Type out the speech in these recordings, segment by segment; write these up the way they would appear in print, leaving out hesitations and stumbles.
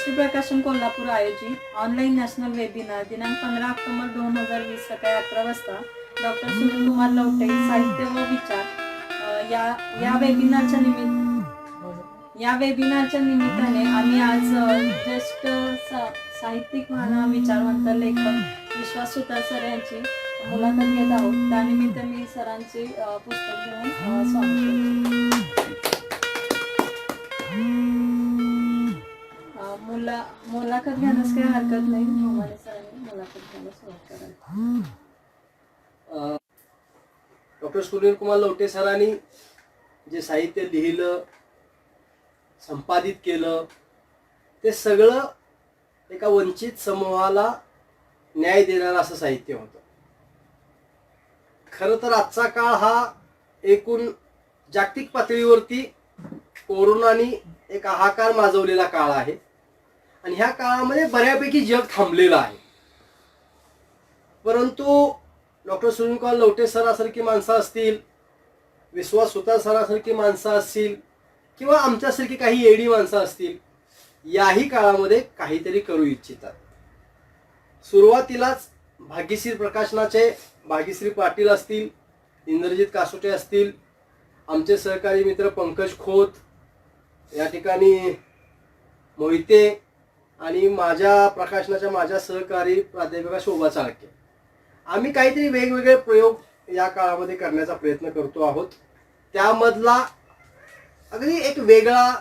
भाग्यश्री प्रकाशन कोल्हापूर आयोजित online national webinar दिनांक 15 ऑक्टोबर 2020 सकाळी 11 वाजता डॉक्टर सुनील कुमार लवटे साहित्य व विचार या वेबिनारच्या निमित्ताने आम्ही आज ज्येष्ठ साहित्यिक म्हणा विचारवंत लेखक विश्वास सुतार सर यांची मुलाखत घेत आहोत. त्यानिमित्त मी सरांचे पुस्तक घेऊन स्वागत मुलाखत घेण्यास काही हरकत नाही. मोमाने सरांनी मुलाखत घ्यायला सुरुवात करावी. डॉक्टर सुनील कुमार लवटे सरांनी जे साहित्य लिहिलं, संपादित केलं, ते सगळं एका वंचित समूहाला न्याय देणारं असं साहित्य होतं. खरं तर आजचा काळ हा एकूण जागतिक पातळीवरती कोरोनाने एक हाहाकार माजवलेला काळ आहे आणि ह्या काळामध्ये बऱ्यापैकी जग थांबलेलं आहे. परंतु डॉक्टर सुनील कुमार लवटे सरासारखी माणसं असतील, विश्वास सुतार सरासारखी माणसं असतील किंवा आमच्यासारखी काही येडी माणसं असतील, याही काळामध्ये काहीतरी करू इच्छितात. सुरुवातीलाच भाग्यश्री प्रकाशनाचे भाग्यश्री पाटील असतील, इंद्रजित कासोटे असतील, आमचे सहकारी मित्र पंकज खोत, या ठिकाणी मोहिते आणि माझ्या प्रकाशनाच्या माझ्या सहकारी प्राध्यापिका शोभा चाळके, आम्ही काहीतरी वेगवेगळे प्रयोग या काळामध्ये करण्याचा प्रयत्न करतो आहोत. त्यामधला अगदी एक वेगळा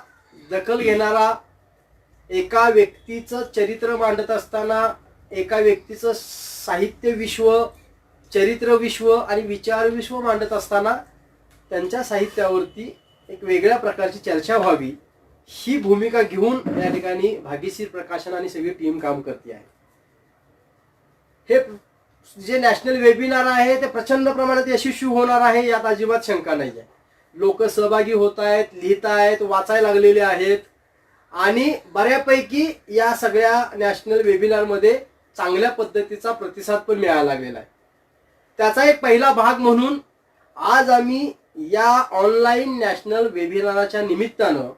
दखल घेणारा, एका व्यक्तीचं चरित्र मांडत असताना एका व्यक्तीचं साहित्य विश्व, चरित्र विश्व आणि विचार विश्व मांडत असताना त्यांच्या साहित्यावरती एक वेगळ्या प्रकारची चर्चा व्हावी, ही भूमिका घेऊन या ठिकाणी भाग्यश्री प्रकाशन आणि सगळी टीम काम करते आहे. हे जे नॅशनल वेबिनार आहे ते प्रचंड प्रमाणात यशस्वी होणार आहे, यात अजिबात शंका नाही आहे. लोक सहभागी होत आहेत, लिहित आहेत, वाचायला लागलेले आहेत आणि बऱ्यापैकी या सगळ्या नॅशनल वेबिनारमध्ये चांगल्या पद्धतीचा प्रतिसाद पण मिळायला लागलेला आहे. त्याचा एक पहिला भाग म्हणून आज आम्ही या ऑनलाईन नॅशनल वेबिनाराच्या निमित्तानं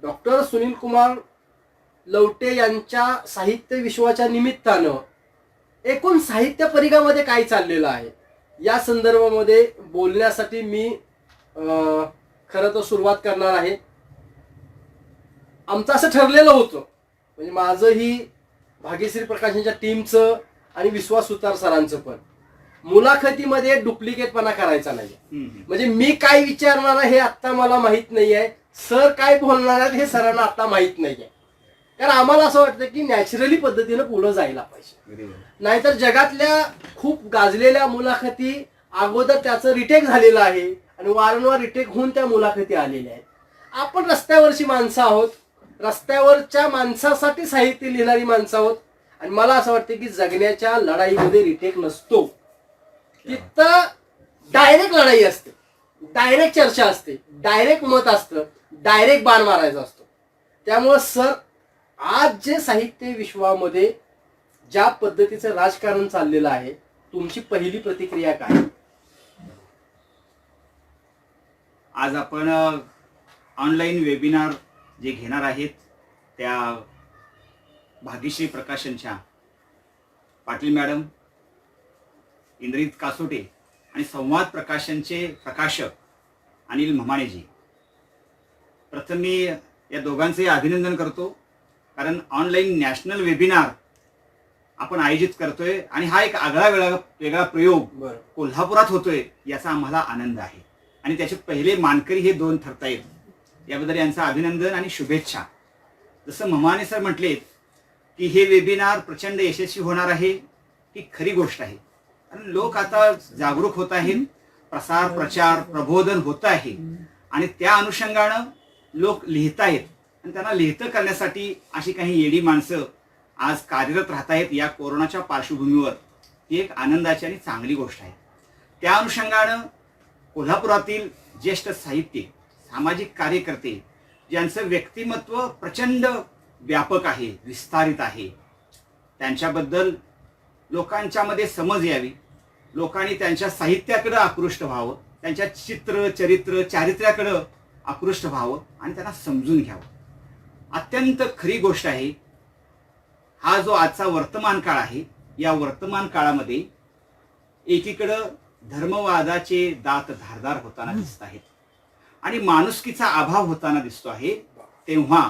डॉक्टर सुनील कुमार लवटे यांच्या साहित्य विश्वाच्या निमित्तानं एकूण साहित्य परिघामध्ये काय चाललेलं आहे या संदर्भामध्ये बोलण्यासाठी मी खरं तर सुरुवात करणार आहे. आमचं असं ठरलेलं होतं, म्हणजे माझंही भाग्यश्री प्रकाशनच्या टीमचं आणि विश्वास सुतार सरांचं पण, मुलाखतीमध्ये डुप्लिकेटपणा करायचा नाही. म्हणजे मी काय विचारणार हे आत्ता मला माहित नाही आहे, सर काय बोलणार आहेत हे सरांना आता माहित नाही आहे. कारण आम्हाला असं वाटतं की नॅचरली पद्धतीनं पुढं जायला पाहिजे. नाहीतर जगातल्या खूप गाजलेल्या मुलाखती अगोदर त्याचं रिटेक झालेलं आहे आणि वारंवार रिटेक होऊन त्या मुलाखती आलेल्या आहेत. आपण रस्त्यावरची माणसं आहोत, रस्त्यावरच्या माणसासाठी साहित्य लिहिणारी माणसं आहोत आणि मला असं वाटतं की जगण्याच्या लढाईमध्ये रिटेक नसतो. तिथं डायरेक्ट लढाई असते, डायरेक्ट चर्चा असते, डायरेक्ट मत असतं, डायरेक्ट बाण मारायचा असतो. त्यामुळं सर, आज जे साहित्य विश्वामध्ये ज्या पद्धतीचं राजकारण चाललेलं आहे, तुमची पहिली प्रतिक्रिया काय? आज आपण ऑनलाईन वेबिनार जे घेणार आहेत त्या भाग्यश्री प्रकाशनच्या पाटील मॅडम, इंद्रजित कासोटे आणि संवाद प्रकाशनचे प्रकाशक अनिल म्हामाणेजी, प्रथम मी या दोघांचे अभिनंदन करतो. कारण ऑनलाईन नॅशनल वेबिनार आपण आयोजित करतोय आणि हा एक आगळा वेगळा प्रयोग कोल्हापुरात होतोय, याचा आम्हाला आनंद आहे आणि त्याचे पहिले मानकरी हे दोन ठरतायत. याबद्दल यांचं अभिनंदन आणि शुभेच्छा. जसं म्हामाणे सर म्हटलेत की हे वेबिनार प्रचंड यशस्वी होणार आहे, ही खरी गोष्ट आहे. कारण लोक आता जागरूक होत आहेत, प्रसार प्रचार प्रबोधन होत आहे आणि त्या अनुषंगानं लोक लिहित आहेत आणि त्यांना लिहितं करण्यासाठी अशी काही येडी माणसं आज कार्यरत राहत आहेत. या कोरोनाच्या पार्श्वभूमीवर ही एक आनंदाची आणि चांगली गोष्ट आहे. त्या अनुषंगानं कोल्हापुरातील ज्येष्ठ साहित्यिक, सामाजिक कार्यकर्ते ज्यांचं व्यक्तिमत्व प्रचंड व्यापक आहे, विस्तारित आहे, त्यांच्याबद्दल लोकांच्यामध्ये समज यावी, लोकांनी त्यांच्या साहित्याकडे आकृष्ट व्हावं, त्यांच्या चित्र चरित्र चारित्र्याकडे आकृष्ट व्हावं आणि त्यांना समजून घ्यावं. अत्यंत खरी गोष्ट आहे हा जो आजचा वर्तमान काळ आहे, या वर्तमान काळामध्ये एकीकडं धर्मवादाचे दात धारदार होताना दिसत आहेत आणि माणुसकीचा अभाव होताना दिसतो आहे, तेव्हा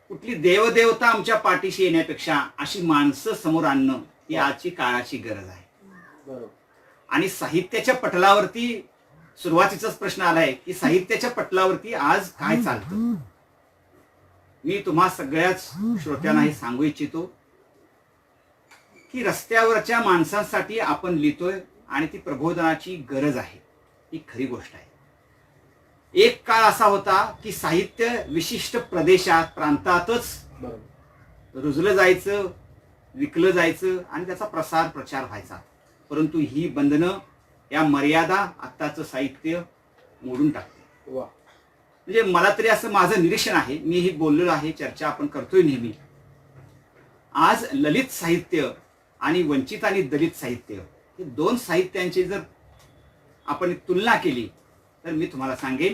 कुठली देवदेवता आमच्या पाठीशी येण्यापेक्षा अशी माणसं समोर आणणं ही आजची काळाची गरज आहे. बरोबर. आणि साहित्याच्या पटलावरती सुरुवातीचाच प्रश्न आलाय की साहित्याच्या पटलावरती आज काय चालतं. मी तुम्हा सगळ्याच श्रोत्यांना हे सांगू इच्छितो की रस्त्यावरच्या माणसांसाठी आपण लिहितोय आणि ती प्रबोधनाची गरज आहे, ही खरी गोष्ट आहे. एक काळ असा होता की साहित्य विशिष्ट प्रदेशात प्रांतातच बरोबर. रुजलं जायचं, विकलं जायचं आणि त्याचा प्रचार व्हायचा. परंतु ही बंधनं, या मर्यादा आत्ताचं साहित्य मोडून टाकते. वा. म्हणजे मला तरी असं माझं निरीक्षण आहे, मी ही बोललेलो आहे, चर्चा आपण करतोय नेहमी. आज ललित साहित्य आणि वंचित आणि दलित साहित्य हे दोन साहित्यांची जर आपण तुलना केली तर मी तुम्हाला सांगेन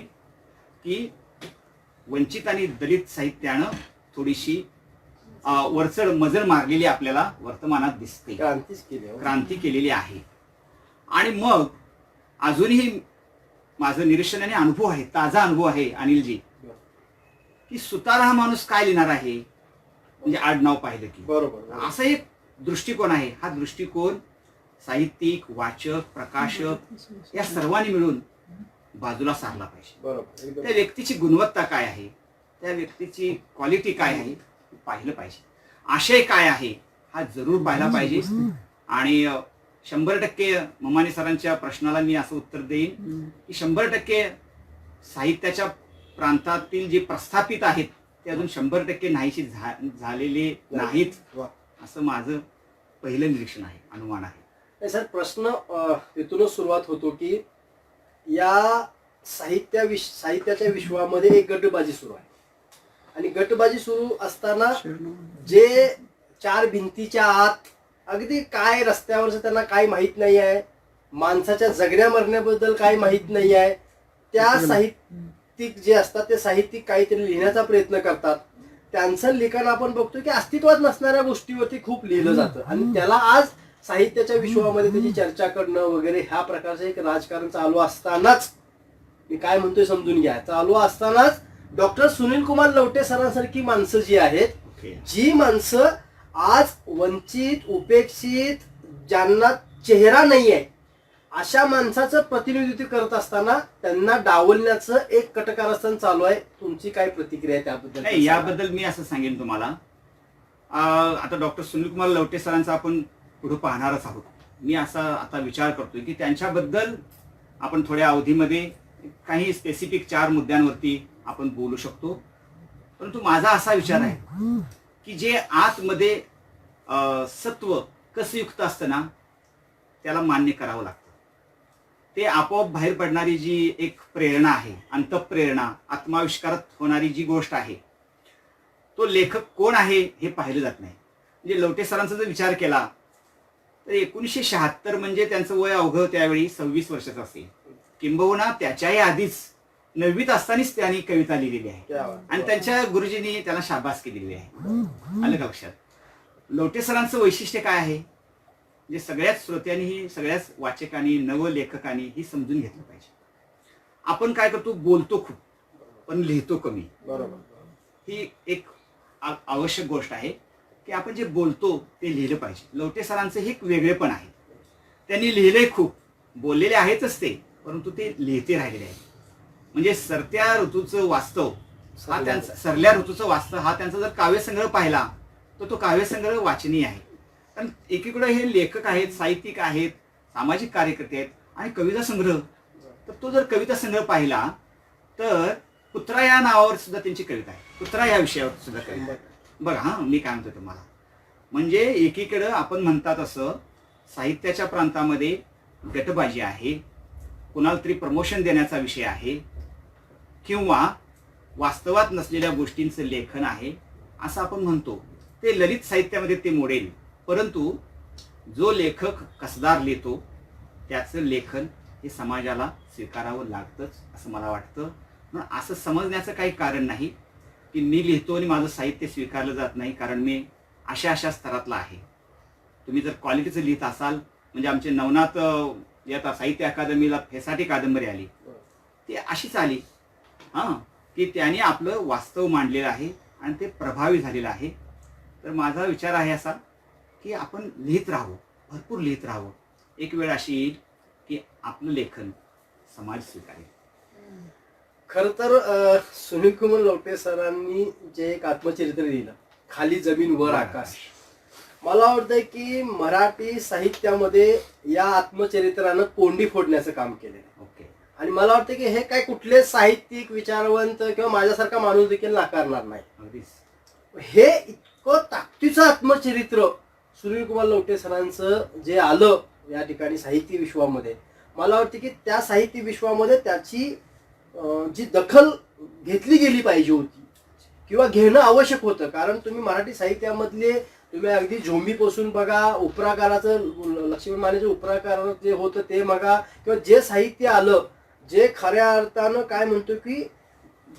की वंचित आणि दलित साहित्यानं थोडीशी वरचढ मजल मारलेली आपल्याला वर्तमानात दिसते, क्रांतीच केली हो. क्रांती केलेली आहे. आणि मग अजूनही माझं निरीक्षण आणि अनुभव आहे, ताजा अनुभव आहे अनिलजी, की सुतार हा माणूस काय लिहिणार आहे, म्हणजे आडनाव पाहिलं की बरोबर. असा एक दृष्टिकोन आहे. हा दृष्टिकोन साहित्यिक, वाचक, प्रकाशक या सर्वांनी मिळून बाजूला सारला पाहिजे. बरोबर. एकदम. त्या व्यक्तीची गुणवत्ता काय आहे, त्या व्यक्तीची क्वालिटी काय आहे हे पाहिलं पाहिजे. आशय काय आहे हा जरूर पाहिला पाहिजे. आणि 100% ममानी सरांच्या प्रश्नाला मी असं उत्तर देईन की 100% साहित्याच्या प्रांतातील जे प्रस्थापित आहेत ते अजून 100% नाहीशी झालेले नाहीत, वा. असं माझं पहिलं निरीक्षण आहे, अनुमान आहे. नाही सर, प्रश्न इथूनच सुरुवात होतो की या साहित्याच्या विश्वामध्ये एक गटबाजी सुरू आहे आणि गटबाजी सुरू असताना जे चार भिंतीच्या आत अगदी काय रस्त्यावरचं त्यांना काही माहीत नाही आहे, माणसाच्या जगण्या मरण्याबद्दल काही माहीत नाही आहे, त्या साहित्यिक जे असतात ते साहित्यिक काहीतरी लिहिण्याचा प्रयत्न करतात. त्यांचं लिखाण आपण बघतो की अस्तित्वात नसणाऱ्या गोष्टीवरती खूप लिहिलं जातं आणि त्याला आज साहित्याच्या विश्वामध्ये त्याची चर्चा करणं वगैरे ह्या प्रकारचं एक राजकारण चालू असतानाच, मी काय म्हणतोय समजून घ्या, चालू असतानाच डॉक्टर सुनील कुमार लवटे सरांसारखी माणसं जी आहेत, जी माणसं आज वंचित, उपेक्षित, ज्यांना चेहरा नाही आहे अशा माणसाचं प्रतिनिधित्व करत असताना त्यांना डावलण्याचं एक कटकारस्थान चालू आहे. तुमची काय प्रतिक्रिया आहे त्याबद्दल? नाही, याबद्दल मी असं सांगेन तुम्हाला. आता डॉक्टर सुनील कुमार लवटे सरांचा आपण पुढे पाहणारच आहोत. मी असा आता विचार करतोय की त्यांच्याबद्दल आपण थोड्या अवधीमध्ये काही स्पेसिफिक 4 मुद्द्यांवरती आपण बोलू शकतो. परंतु माझा असा विचार आहे की जे आतमध्ये सत्व कसयुक्त असतं ना, त्याला मान्य करावं लागतं. ते आपोआप बाहेर पडणारी जी एक प्रेरणा आहे, अंतःप्रेरणा, आत्माविष्कारात होणारी जी गोष्ट आहे, तो लेखक कोण आहे हे पाहिलं जात नाही. म्हणजे लवटे सरांचा जर विचार केला तर 1976 म्हणजे त्यांचं वय अवघं त्यावेळी 26 वर्षाचं असेल, किंबहुना त्याच्याही आधीच 9वीत असतानाच त्यांनी कविता लिहिलेली आहे आणि त्यांच्या गुरुजींनी त्याला शाबासकी दिलेली आहे. आलं का लक्षात? लवटे सरांचं वैशिष्ट्य काय आहे, म्हणजे सगळ्याच श्रोत्यांनी, सगळ्याच वाचकांनी, नवलेखकांनी ही समजून घेतलं पाहिजे. आपण काय करतो, बोलतो खूप पण लिहितो कमी. बरोबर. ही एक आवश्यक गोष्ट आहे की आपण जे बोलतो ते लिहिलं पाहिजे. लवटे सरांचं हे एक वेगळेपण आहे. त्यांनी लिहिलंय खूप, बोललेले आहेतच ते, परंतु ते लिहिते राहिलेले आहेत. म्हणजे सरत्या ऋतूचं वास्तव हा त्यांचा, सरल्या ऋतूचं वास्तव हा त्यांचा जर काव्यसंग्रह पाहिला तर तो काव्यसंग्रह वाचनीय आहे. कारण एकीकडे हे लेखक आहेत, साहित्यिक आहेत, सामाजिक कार्यकर्ते आहेत आणि कविता संग्रह, तर तो जर कविता संग्रह पाहिला तर कुत्रा या नावावर सुद्धा त्यांची कविता आहे, कुत्रा या विषयावर सुद्धा कविता आहे. बघा, हा मी काय म्हणतो तुम्हाला, म्हणजे एकीकडं आपण म्हणतात असं साहित्याच्या प्रांतामध्ये गटबाजी आहे, कुणाला तरी प्रमोशन देण्याचा विषय आहे किंवा वास्तवात नसलेल्या गोष्टींचं लेखन आहे असं आपण म्हणतो. ते ललित साहित्यामध्ये ते मोडेल, परंतु जो लेखक कसदार लिहितो त्याचं लेखन हे समाजाला स्वीकारावं लागतंच असं मला वाटतं. म्हणून असं समजण्याचं काही कारण नाही की मी लिहितो आणि माझं साहित्य स्वीकारलं जात नाही, कारण मी अशा अशा स्तरातला आहे. तुम्ही जर क्वालिटीचं लिहित असाल, म्हणजे आमचे नवनाथ आता साहित्य अकादमीला फेसाटी कादंबरी आली, ती अशीच आली हां, की त्याने आपलं वास्तव मांडलेलं आहे आणि ते प्रभावी झालेलं आहे. तर माझा विचार आहे असा की आपण लिहित राहावं, भरपूर लिहित राहावं. एक वेळ अशी येईल की आपलं लेखन समाज स्वीकारेल. खर तर सुनील कुमार लवटे सरांनी जे एक आत्मचरित्र लिहिलं, खाली जमीन वर आकाश, मला वाटतंय की मराठी साहित्यामध्ये या आत्मचरित्रानं कोंडी फोडण्याचं काम केलेलं आहे. ओके. आणि मला वाटतं की हे काय कुठले साहित्यिक विचारवंत किंवा माझ्यासारखा माणूस देखील नाकारणार नाही. अगदीच. हे इतकं ताकदीचं आत्मचरित्र सुनील कुमार लवटे सरांचं जे आलं या ठिकाणी साहित्य विश्वामध्ये, मला वाटतं की त्या साहित्य विश्वामध्ये त्याची जी दखल घेतली गेली पाहिजे होती किंवा घेणं आवश्यक होतं. कारण तुम्ही मराठी साहित्यामधले तुम्ही अगदी झोंबीपासून बघा, उपराकाराचं लक्ष्मण मानेचं उपराकार जे होतं ते बघा, किंवा जे साहित्य आलं जे खऱ्या अर्थानं काय म्हणतो की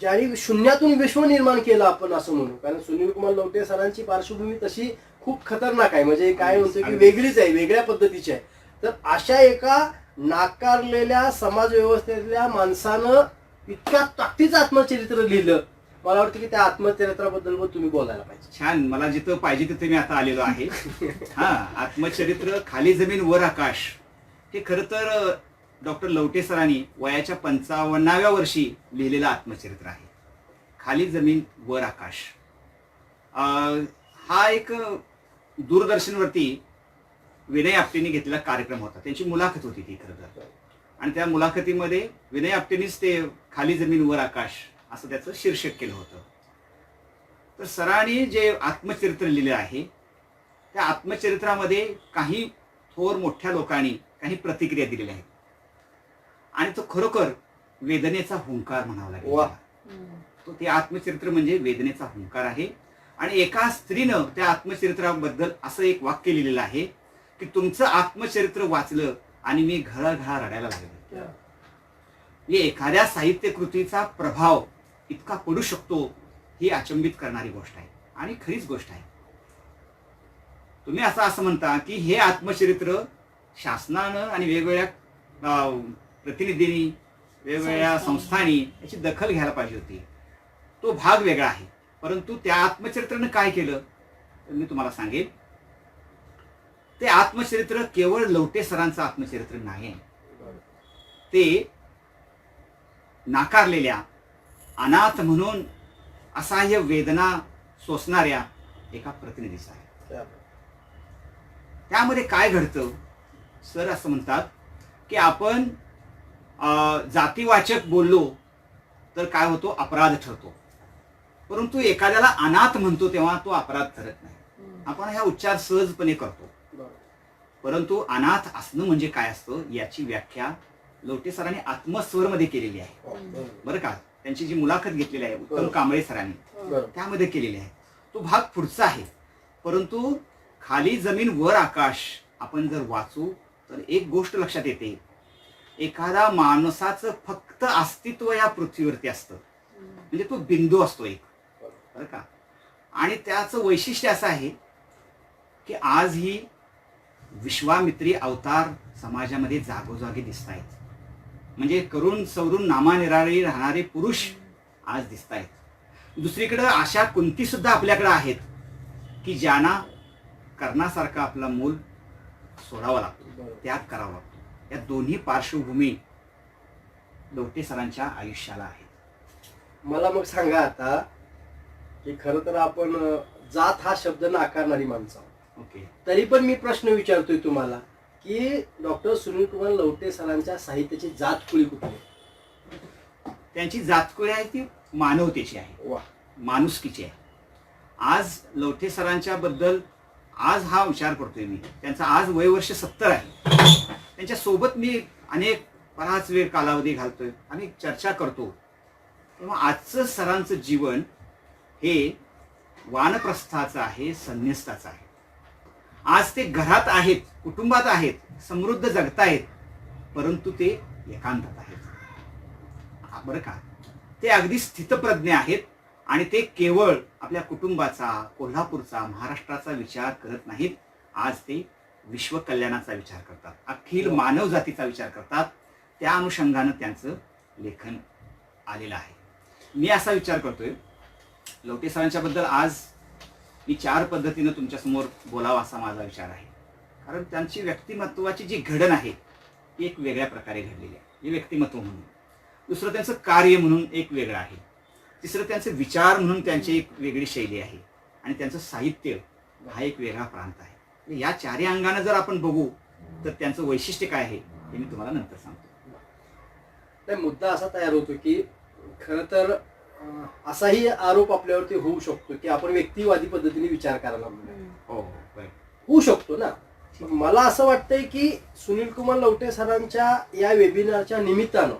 ज्याने शून्यातून विश्व निर्माण केलं आपण असं म्हणू. कारण सुनील कुमार लवटे सरांची पार्श्वभूमी तशी खूप खतरनाक आहे, म्हणजे काय म्हणतो की वेगळीच आहे, वेगळ्या पद्धतीची आहे. तर अशा एका नाकारलेल्या समाज व्यवस्थेतल्या माणसानं इतक्या ताकदीचं आत्मचरित्र लिहिलं. मला वाटतं की त्या आत्मचरित्राबद्दल पण तुम्ही बोलायला पाहिजे. छान. मला जिथं पाहिजे तिथे मी आता आलेलो आहे. हा, आत्मचरित्र खाली जमीन वर आकाश हे खरं तर डॉक्टर लवटे सरांनी वयाच्या 55व्या वर्षी लिहिलेलं आत्मचरित्र आहे. खाली जमीन वर आकाश हा एक दूरदर्शनवरती विनय आपटेंनी घेतलेला कार्यक्रम होता. त्यांची मुलाखत होती ती खरं तर. आणि त्या मुलाखतीमध्ये विनय आपटेंनीच ते खाली जमीन वर आकाश असं त्याचं शीर्षक केलं होतं. तर सरांनी जे आत्मचरित्र लिहिलं आहे त्या आत्मचरित्रामध्ये काही थोर मोठ्या लोकांनी काही प्रतिक्रिया दिलेल्या आहेत आणि तो खरोखर वेदनेचा हुंकार म्हणावा लागेल वा. त्याला. तो ते आत्मचरित्र म्हणजे वेदनेचा हुंकार आहे. आणि एका स्त्रीनं त्या आत्मचरित्राबद्दल असं एक वाक्य लिहिलेलं आहे की तुमचं आत्मचरित्र वाचलं आणि मी घळघळा रडायला लागले. म्हणजे एखाद्या साहित्य कृतीचा प्रभाव इतका पडू शकतो ही अचंबित करणारी गोष्ट आहे आणि खरीच गोष्ट आहे. तुम्ही असं म्हणता की हे आत्मचरित्र शासनानं आणि वेगवेगळ्या प्रतिनिधींनी, वेगवेगळ्या संस्थांनी याची दखल घ्यायला पाहिजे होती. तो भाग वेगळा आहे. परंतु त्या आत्मचरित्रानं काय केलं तर मी तुम्हाला सांगेन, ते आत्मचरित्र केवळ लवटे सरांचं आत्मचरित्र नाही. ते नाकारलेल्या, अनाथ म्हणून असहाय्य वेदना सोसणाऱ्या एका प्रतिनिधीचा आहे. त्यामध्ये काय घडतं, सर असं म्हणतात की आपण जातीवाचक बोललो तर काय होतो, अपराध ठरतो. परंतु एखाद्याला अनाथ म्हणतो तेव्हा तो अपराध ठरत नाही. आपण हा उच्चार सहजपणे करतो. परंतु अनाथ असणं म्हणजे काय असतं याची व्याख्या लवटे सरांनी आत्मस्वरमध्ये केलेली आहे. बरं का, त्यांची जी मुलाखत घेतलेली आहे उत्तम कांबळे सरांनी त्यामध्ये केलेली आहे. तो भाग पुढचा आहे. परंतु खाली जमीन वर आकाश आपण जर वाचू तर एक गोष्ट लक्षात येते, एखादा माणसाचं फक्त अस्तित्व या पृथ्वीवरती असतं, म्हणजे तो बिंदू असतो एक. बरं का, आणि त्याचं वैशिष्ट्य असं आहे की आज ही विश्वामित्री अवतार समाजामध्ये जागोजागी दिसत आहेत. म्हणजे करून सवरून नामानिराळी राहणारे पुरुष आज दिसत आहेत. दुसरीकडे अशा कुंती सुद्धा आपल्याकडे आहेत की ज्यांना कर्णासारखा आपला मूल सोडावा लागतो, त्याग करावा लागतो. या दोन्ही पार्श्वभूमी लवटे सरांच्या आयुष्याला आहेत. मला मग सांगा आता की खरं तर आपण जात हा शब्द नाकारणारी माणसं आहोत. ओके. तरी पण मी प्रश्न विचारतोय तुम्हाला की डॉक्टर सुनील कुमार लवटे सरांच्या साहित्याची जातकुळी कुठली? त्यांची जातकुळी आहे ती मानवतेची आहे, वा, माणुसकीची आहे. आज लवटे सरांच्या बद्दल आज हा विचार करतोय मी. त्यांचा आज वयवर्ष 70 आहे. त्यांच्या सोबत मी बराच वेळ कालावधी घालतोय, आम्ही चर्चा करतो. तेव्हा आजचं सरांचं जीवन हे वानप्रस्थाचं आहे, संन्यस्ताचं आहे. आज ते घरात आहेत, कुटुंबात आहेत, समृद्ध जगतायत, परंतु ते एकांतात आहेत. बरं का, ते अगदी स्थितप्रज्ञ आहेत आणि ते केवळ आपल्या कुटुंबाचा, कोल्हापूरचा, महाराष्ट्राचा विचार करत नाहीत. आज ते विश्व कल्याणाचा विचार करतात, अखिल मानव जातीचा विचार करतात. त्या अनुषंगानं त्यांचं लेखन आलेलं आहे. मी असा विचार करतोय, लवटे सरांच्या बद्दल आज मी 4 पद्धतीनं तुमच्यासमोर बोलावा असा माझा विचार आहे. कारण त्यांची व्यक्तिमत्वाची जी घडण आहे ती एक वेगळ्या प्रकारे घडलेली आहे, हे व्यक्तिमत्व म्हणून. दुसरं त्यांचं कार्य म्हणून एक वेगळं आहे. तिसरं त्यांचे विचार म्हणून त्यांची एक वेगळी शैली आहे. आणि त्यांचं साहित्य हा एक वेगळा प्रांत आहे. या 4ही अंगानं जर आपण बघू तर त्यांचं वैशिष्ट्य काय आहे हे मी तुम्हाला नंतर सांगतो. नाही, मुद्दा असा तयार होतो की खरं तर असाही आरोप आपल्यावरती होऊ शकतो की आपण व्यक्तिवादी पद्धतीने विचार करायला लागलो. हो, बरं. होऊ शकतो ना. मला असं वाटतंय की सुनील कुमार लवटे सरांच्या या वेबिनारच्या निमित्तानं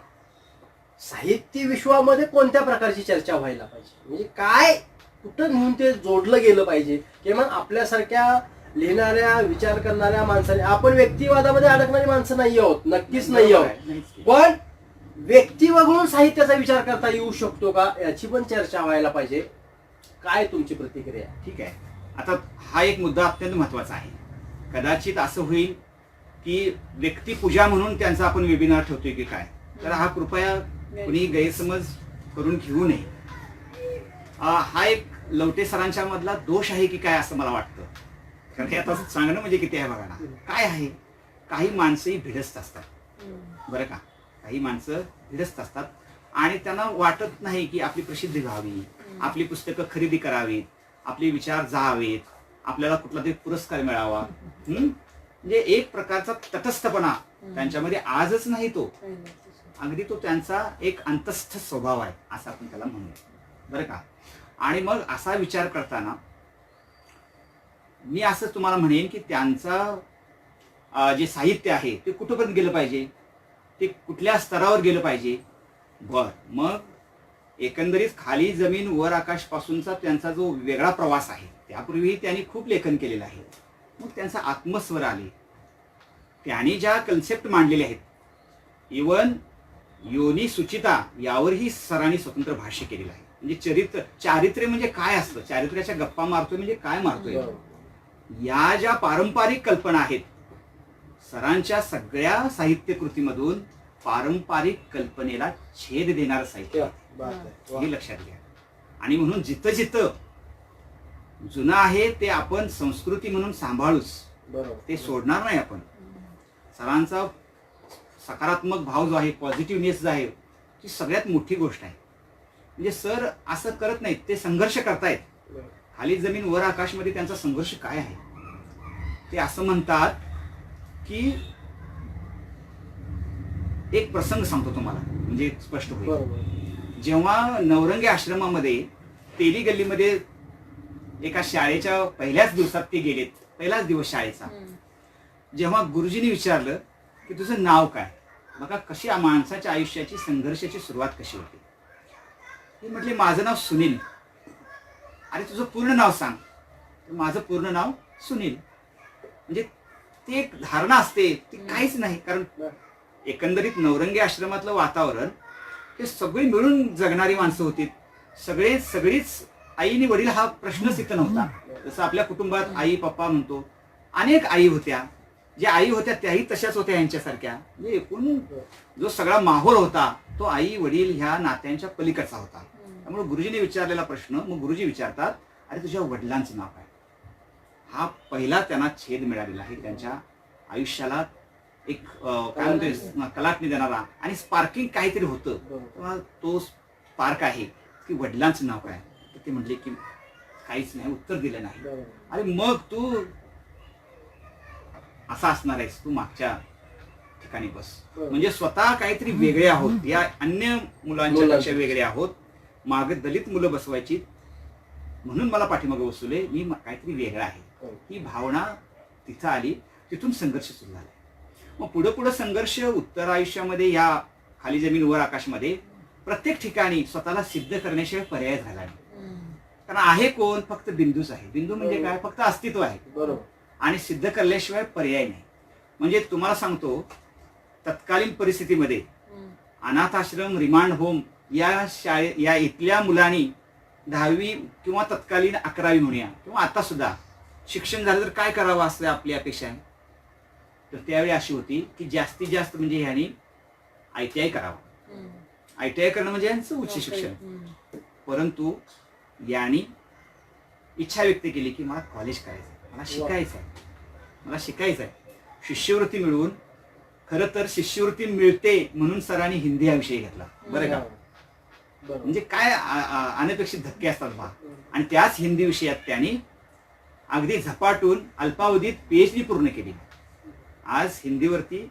साहित्य विश्वामध्ये कोणत्या प्रकारची चर्चा व्हायला पाहिजे, म्हणजे काय कुठं नेऊन ते जोडलं गेलं पाहिजे, किंवा आपल्यासारख्या लिहिणाऱ्या विचार करणाऱ्या माणसाने, आपण व्यक्तिवादामध्ये अडकणारी माणसं नाही आहोत, नक्कीच नाही आहोत, पण व्यक्ती वगळून साहित्याचा विचार करता येऊ शकतो का याची पण चर्चा व्हायला पाहिजे. काय तुमची प्रतिक्रिया? ठीक आहे. आता हा एक मुद्दा अत्यंत महत्वाचा आहे. कदाचित असं होईल की व्यक्तिपूजा म्हणून त्यांचा आपण वेबिनार ठेवतोय की काय, तर हा कृपया कुणी गैरसमज करून घेऊ नये. हा एक लवटे सरांच्या मधला दोष आहे की काय असं मला वाटतं. कारण हे आता सांगणं म्हणजे किती आहे बघा ना. काय आहे, काही माणसंही भिडस्त असतात, बरं का. काही माणसं भिडस्त असतात आणि त्यांना वाटत नाही की आपली प्रसिद्धी व्हावी, आपली पुस्तकं खरेदी करावीत, आपले विचार जावेत, आपल्याला कुठला तरी पुरस्कार मिळावा. म्हणजे एक प्रकारचा तटस्थपणा त्यांच्यामध्ये आजच नाही, तो अगदी तो त्यांचा एक अंतस्थ स्वभाव आहे असं आपण त्याला म्हणूया, बरं का. आणि मग असा विचार करताना मी असं तुम्हाला म्हणेन की त्यांचा जे साहित्य आहे ते कुठपर्यंत गेलं पाहिजे, ते कुठल्या स्तरावर गेलं पाहिजे. बर, मग एकंदरीत खाली जमीन वर आकाश पासूनचा त्यांचा जो वेगळा प्रवास आहे, त्यापूर्वीही त्यांनी खूप लेखन केलेलं आहे. मग त्यांचा आत्मस्वर आले, त्यांनी ज्या कन्सेप्ट मांडलेल्या आहेत, इवन योनी सुचिता यावरही सरांनी स्वतंत्र भाष्य केलेलं आहे. म्हणजे चारित्र्य म्हणजे काय असतं, चारित्र्याच्या गप्पा मारतोय म्हणजे काय मारतोय, या ज्या पारंपरिक कल्पना आहेत, सरांच्या सगळ्या साहित्य कृतीमधून पारंपरिक कल्पनेला छेद देणारं साहित्य हे लक्षात घ्या. आणि म्हणून जिथं जिथं जुनं आहे ते आपण संस्कृती म्हणून सांभाळूच, ते सोडणार नाही आपण. सरांचा सकारात्मक भाव जो आहे, पॉझिटिव्हनेस जो आहे, ती सगळ्यात मोठी गोष्ट आहे. म्हणजे सर असं करत नाहीत, ते संघर्ष करतायत. खाली जमीन वर आकाशमध्ये त्यांचा संघर्ष काय आहे, ते असं म्हणतात की एक प्रसंग सांगतो तुम्हाला म्हणजे स्पष्ट होईल. जेव्हा नवरंगी आश्रमामध्ये तेली गल्लीमध्ये एका शाळेच्या पहिल्याच दिवसात ते गेलेत, पहिलाच दिवस शाळेचा, जेव्हा गुरुजींनी विचारलं की तुझं नाव काय, बघा कशी माणसाच्या आयुष्याची संघर्षाची सुरुवात कशी होती. ते म्हटले माझं नाव सुनील. अरे तुझं पूर्ण नाव सांग. माझं पूर्ण नाव सुनील. म्हणजे ती एक धारणा असते, ती काहीच नाही. कारण एकंदरीत नवरंगी आश्रमातलं वातावरण हे सगळी मिळून जगणारी माणसं होती. सगळीच आईने वडील हा प्रश्नच इथं नव्हता. जसं आपल्या कुटुंबात आई पप्पा म्हणतो, अनेक आई होत्या, ज्या आई होत्या त्याही तशाच होत्या यांच्यासारख्या. म्हणजे एकूण जो सगळा माहोल होता तो आई वडील ह्या नात्यांच्या पलीकडचा होता. त्यामुळे गुरुजीने विचारलेला प्रश्न, मग गुरुजी विचारतात अरे तुझ्या वडिलांचं नाव काय. हा पहिला त्यांना छेद मिळालेला आहे त्यांच्या आयुष्याला, एक काय म्हणतोय कलाटणी देणारा आणि स्पार्किंग काहीतरी होतं. तेव्हा तो स्पार्क आहे की वडिलांचं नाव काय. तर ते म्हटले की काहीच नाही, उत्तर दिलं नाही. अरे मग तू असा असणार आहेस, तू मागच्या ठिकाणी बस. म्हणजे स्वतः काहीतरी वेगळे आहोत, या अन्य मुलांच्या पेक्षा वेगळे आहोत, मागे दलित मुलं बसवायची म्हणून मला पाठीमागे बसवले, मी काहीतरी वेगळा आहे. ही भावना तिथं आली, तिथून संघर्ष सुरू झाला. मग पुढे पुढे संघर्ष उत्तर आयुष्यामध्ये या खाली जमीन वर आकाशमध्ये प्रत्येक ठिकाणी स्वतःला सिद्ध करण्याशिवाय पर्याय झाला नाही. कारण आहे कोण, फक्त बिंदूच आहे. बिंदू म्हणजे काय, फक्त अस्तित्व आहे. बरोबर. आणि सिद्ध करल्याशिवाय पर्याय नाही. म्हणजे तुम्हाला सांगतो, तत्कालीन परिस्थितीमध्ये अनाथ आश्रम, रिमांड होम या इथल्या मुलांनी 10वी किंवा तत्कालीन 11वी म्हणूया किंवा आता सुद्धा शिक्षण झालं तर काय करावं असं आपली अपेक्षा आहे. तर त्यावेळी अशी होती की जास्तीत जास्त म्हणजे ह्यांनी ITI करावं. ITI करणं म्हणजे यांचं उच्च शिक्षण. परंतु यांनी इच्छा व्यक्त केली की मला कॉलेज करायचं, मला शिकायचं आहे, मला शिकायचं आहे. शिष्यवृत्ती मिळवून, खरं तर शिष्यवृत्ती मिळते म्हणून सरांनी हिंदी हा विषय घेतला बरं का. म्हणजे काय अनपेक्षित धक्के असतात बा. आणि त्याच हिंदी विषयात त्यांनी अगदी झपाटून अल्पावधीत PhD पूर्ण केली. आज हिंदीवरती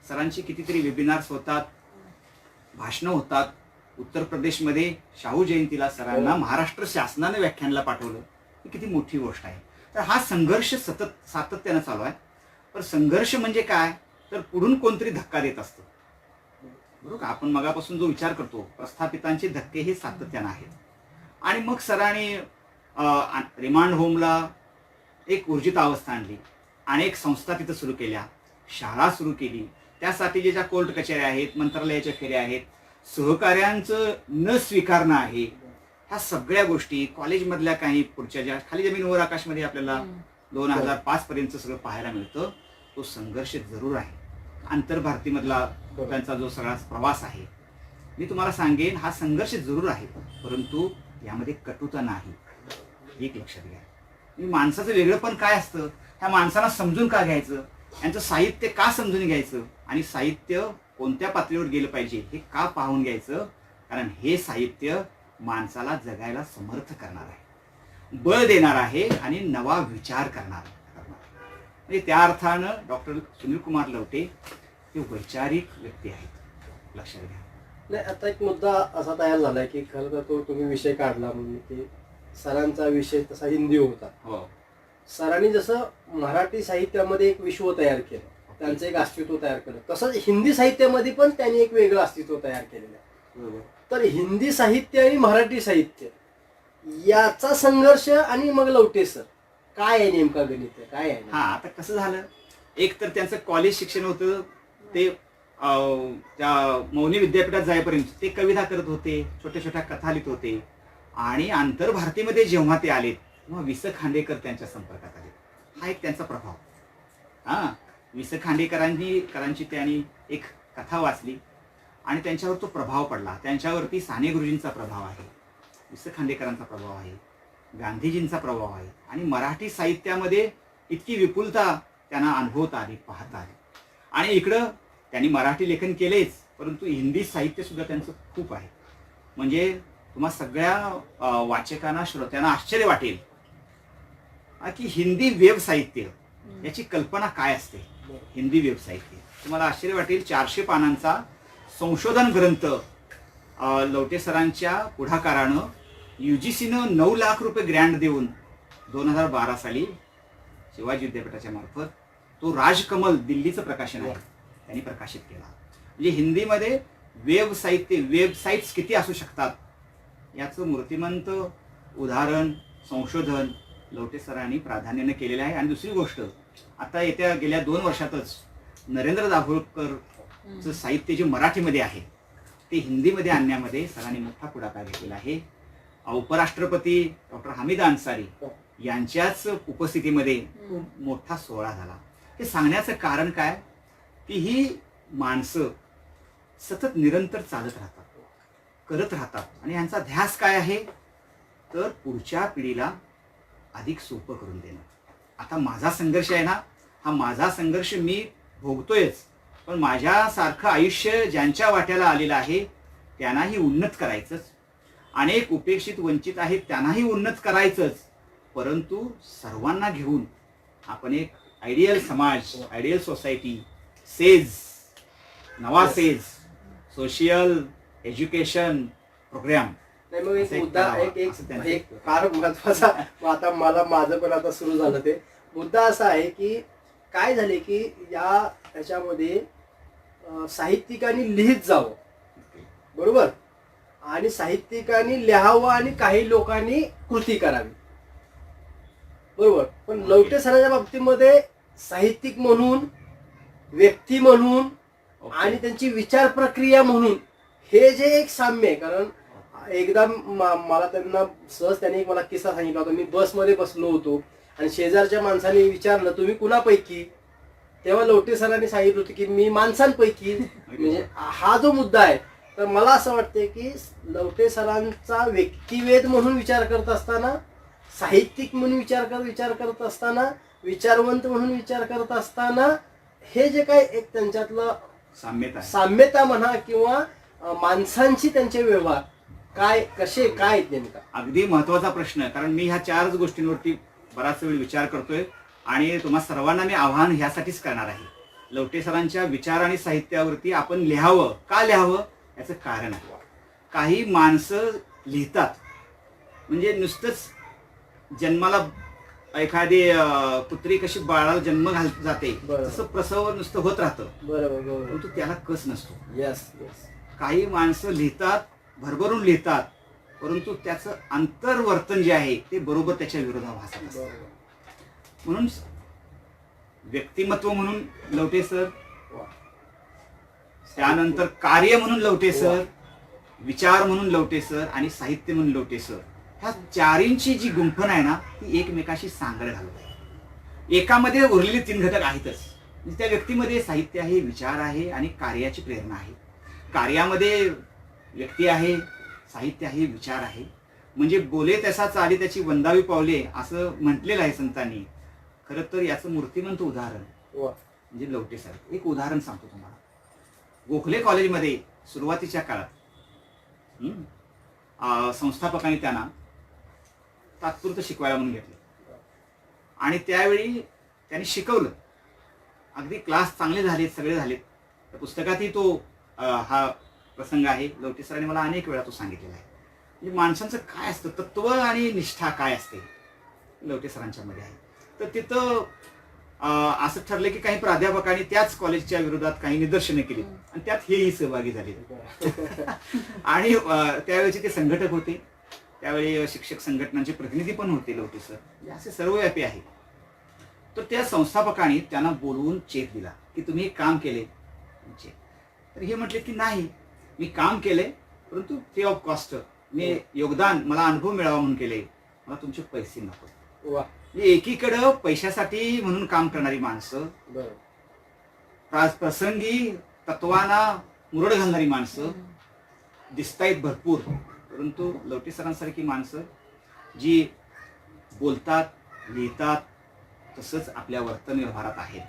सरांची कितीतरी वेबिनार्स होतात, भाषणं होतात. उत्तर प्रदेशमध्ये शाहू जयंतीला सरांना महाराष्ट्र शासनाने व्याख्यानाला पाठवलं. ही किती मोठी गोष्ट आहे. तर हा संघर्ष सतत सातत्यानं चालू आहे. पण संघर्ष म्हणजे काय, तर पुढून कोणतरी धक्का देत असतं बरोबर का. आपण मगापासून जो विचार करतो, प्रस्थापितांचे धक्के हे सातत्यानं आहेत. आणि मग सरांनी रिमांड होमला एक ऊर्जित अवस्था आणली. अनेक संस्था तिथं सुरू केल्या, शाळा सुरू केली. त्यासाठी ज्या कोर्ट कचेऱ्या आहेत, मंत्रालयाच्या फेऱ्या आहेत, सहकार्यांचं न स्वीकारणं आहे, ह्या सगळ्या गोष्टी कॉलेजमधल्या काही पुढच्या ज्या खाली जमीन वर आकाशमध्ये आपल्याला 2005 पर्यंत सगळं पाहायला मिळतं. तो संघर्ष जरूर आहे. आंतरभारतीमधला त्यांचा जो सगळा प्रवास आहे, मी तुम्हाला सांगेन हा संघर्ष जरूर आहे, परंतु यामध्ये कटुता नाही. एक लक्षात घ्या. माणसाचं वेगळं पण काय असतं, ह्या माणसाला समजून का घ्यायचं, यांचं साहित्य का समजून घ्यायचं, आणि साहित्य कोणत्या पातळीवर गेलं पाहिजे हे का पाहून घ्यायचं. कारण हे साहित्य माणसाला जगायला समर्थ करणार आहे, बळ देणार आहे आणि नवा विचार करणार आहे. म्हणजे त्या अर्थानं डॉक्टर सुनील कुमार लवटे हे वैचारिक व्यक्ती आहेत, लक्षात घ्या. नाही, आता एक मुद्दा असा तयार झालाय की खरं तर तो तुम्ही विषय काढला म्हणून की सरांचा विषय तसा हिंदी होता. हो. सरांनी जसं मराठी साहित्यामध्ये एक विश्व तयार केलं, त्यांचं एक अस्तित्व तयार केलं, तसंच हिंदी साहित्यामध्ये पण त्यांनी एक वेगळं अस्तित्व तयार केलेलं आहे. तर हिंदी साहित्य आणि मराठी साहित्य याचा संघर्ष आणि मग लवटे सर काय आहे नेमका गणित काय आहे. हा, आता कसं झालं, एक तर त्यांचं कॉलेज शिक्षण होतं, ते त्या मौनी विद्यापीठात जाईपर्यंत ते कविता करत होते, छोट्या छोट्या कथा लिहित होते. आणि आंतरभारतीमध्ये जेव्हा ते आले तेव्हा वि. स. खांडेकर त्यांच्या संपर्कात आले. हा एक त्यांचा प्रभाव. हा, वि. स. खांडेकरांची त्यांनी एक कथा वाचली आणि त्यांच्यावर तो प्रभाव पडला. त्यांच्यावरती साने गुरुजींचा प्रभाव आहे, वि. स. खांडेकरांचा प्रभाव आहे, गांधीजींचा प्रभाव आहे. आणि मराठी साहित्यामध्ये इतकी विपुलता त्यांना अनुभवता आली, पाहता आली. आणि इकडं त्यांनी मराठी लेखन केलेच, परंतु हिंदी साहित्य सुद्धा त्यांचं खूप आहे. म्हणजे तुम्हा सगळ्या वाचकांना, श्रोत्यांना आश्चर्य वाटेल की हिंदी वेब साहित्य याची कल्पना काय असते. हिंदी वेब साहित्य तुम्हाला आश्चर्य वाटेल. 400 पानांचा संशोधन ग्रंथ लवटे सरांच्या पुढाकारानं UGCनं 9 लाख रुपये ग्रँट देऊन 2012 साली शिवाजी विद्यापीठाच्या मार्फत तो राजकमल दिल्लीचं प्रकाशन आहे त्यांनी प्रकाशित केला. म्हणजे हिंदीमध्ये वेब साहित्य, वेबसाईट्स किती असू शकतात याचं मूर्तिमंत उदाहरण, संशोधन लवटे सरांनी प्राधान्याने केलेलं आहे. आणि दुसरी गोष्ट, आता येत्या गेल्या 2 वर्षातच नरेंद्र दाभोळकरचं साहित्य जे मराठीमध्ये आहे ते हिंदीमध्ये आणण्यामध्ये सरांनी मोठा पुढाकार घेतलेला आहे. उपराष्ट्रपती डॉक्टर हमीद अन्सारी यांच्याच उपस्थितीमध्ये मोठा सोहळा झाला. हे सांगण्याचं कारण काय की ही माणसं सतत निरंतर चालत राहतात, करत राहतात. आणि यांचा ध्यास काय आहे तर पुढच्या पिढीला अधिक सोपं करून देणं. आता माझा संघर्ष आहे ना, हा माझा संघर्ष मी भोगतोयच, पण माझ्यासारखं आयुष्य ज्यांच्या वाट्याला आलेलं आहे त्यांनाही उन्नत करायचंच. अनेक उपेक्षित वंचित आहेत त्यांनाही उन्नत करायचंच. परंतु सर्वांना घेऊन आपण एक आयडियल समाज, आयडियल सोसायटी, सेज, नवा सेज, सोशियल एज्युकेशन प्रोग्राम. नाही, मग एक मुद्दा एक फार महत्वाचा, आता मला माझं पण आता सुरू झालं ते मुद्दा असा आहे की काय झाले की याच्यामध्ये साहित्यिकांनी लिहित जावं, बरोबर, आणि साहित्यिकांनी लिहावं आणि काही लोकांनी कृती करावी, बरोबर. पण लवटे सरांच्या बाबतीमध्ये साहित्यिक म्हणून, व्यक्ती म्हणून आणि त्यांची विचार प्रक्रिया म्हणून हे जे एक साम्य आहे. कारण एकदा मला त्यांना सहज त्यांनी एक मला किस्सा सांगितला होता. मी बसमध्ये बसलो होतो आणि शेजारच्या माणसाने विचारलं तुम्ही कुणापैकी, तेव्हा लवटे सरांनी सांगितलं होतं की मी माणसांपैकी. म्हणजे हा जो मुद्दा आहे, तर मला असं वाटतंय की लवटे सरांचा व्यक्तिवेद म्हणून विचार करत असताना, साहित्यिक म्हणून विचार करत असताना, विचारवंत म्हणून विचार करत असताना, हे जे काय एक त्यांच्यातलं साम्यता म्हणा किंवा माणसांची त्यांचे व्यवहार काय कसे काय आहेत नेमका, अगदी महत्वाचा प्रश्न. कारण मी ह्या 4च गोष्टींवरती बराच वेळ विचार करतोय आणि तुम्हा सर्वांना मी आव्हान ह्यासाठीच करणार आहे. लवटे सरांच्या विचार आणि साहित्यावरती आपण लिहावं. का लिहावं याचं कारण आहे. काही माणसं लिहितात म्हणजे नुसतंच जन्माला एखादी पुत्री कशी बाळाला जन्म जाते तसं प्रसव नुसतं होत राहतं, बरोबर, परंतु त्याला कस नसतो. यस. काही माणसं लिहितात, भरभरून लिहितात, परंतु त्याचं अंतर्वर्तन जे आहे ते बरोबर त्याच्या विरोधात भासत असतं. म्हणून व्यक्तिमत्व म्हणून लवटे सर, त्यानंतर कार्य म्हणून लवटे सर, विचार म्हणून लवटे सर आणि साहित्य म्हणून लवटे सर, ह्या चारींची जी गुंफण आहे ना ती एकमेकाशी सांगड घालत आहे. एकामध्ये उरलेले 3 घटक आहेतच. म्हणजे त्या व्यक्तीमध्ये साहित्य आहे, विचार आहे आणि कार्याची प्रेरणा आहे. कार्यामध्ये व्यक्ती आहे, साहित्य आहे, विचार आहे. म्हणजे बोले तसा चाले त्याची वंदावी पावले असं म्हटलेलं आहे संतांनी. खरं तर याचं मूर्तिमंत उदाहरण म्हणजे लवटे सर. एक उदाहरण सांगतो तुम्हाला. गोखले कॉलेजमध्ये सुरुवातीच्या काळात संस्थापकांनी त्यांना तात्पुरतं शिकवायला म्हणून घेतलं आणि त्यावेळी त्यांनी शिकवलं. अगदी क्लास चांगले झालेत, सगळे झालेत. त्या पुस्तकातही तो हा प्रसंग आहे. लवटे सरांनी मला अनेक वेळा तो सांगितलेला आहे. म्हणजे माणसांचं काय असतं, तत्व आणि निष्ठा काय असते लवटे सरांच्या मध्ये आहे. तर तिथं असं ठरलं की काही प्राध्यापकांनी त्याच कॉलेजच्या विरोधात काही निदर्शनं केली आणि त्यात हेही सहभागी झाले. आणि त्यावेळेचे ते संघटक होते, त्यावेळी शिक्षक संघटनांचे प्रतिनिधी पण होते लवटे सर, असे सर्वव्यापी आहे. तर त्या संस्थापकांनी त्यांना बोलवून चेक दिला की तुम्ही एक काम केले. तर हे म्हटले की नाही, मी काम केले परंतु फ्री ऑफ कॉस्ट, मी योगदान, मला अनुभव मिळावा म्हणून केले, मला तुमचे पैसे नको. एकीकडं पैशासाठी म्हणून काम करणारी माणसं, प्रसंगी तत्वाना मुरड घालणारी माणसं दिसतायत भरपूर, परंतु लवटे सरांसारखी माणसं जी बोलतात, लिहितात, तसंच आपल्या वर्तन व्यवहारात आहेत.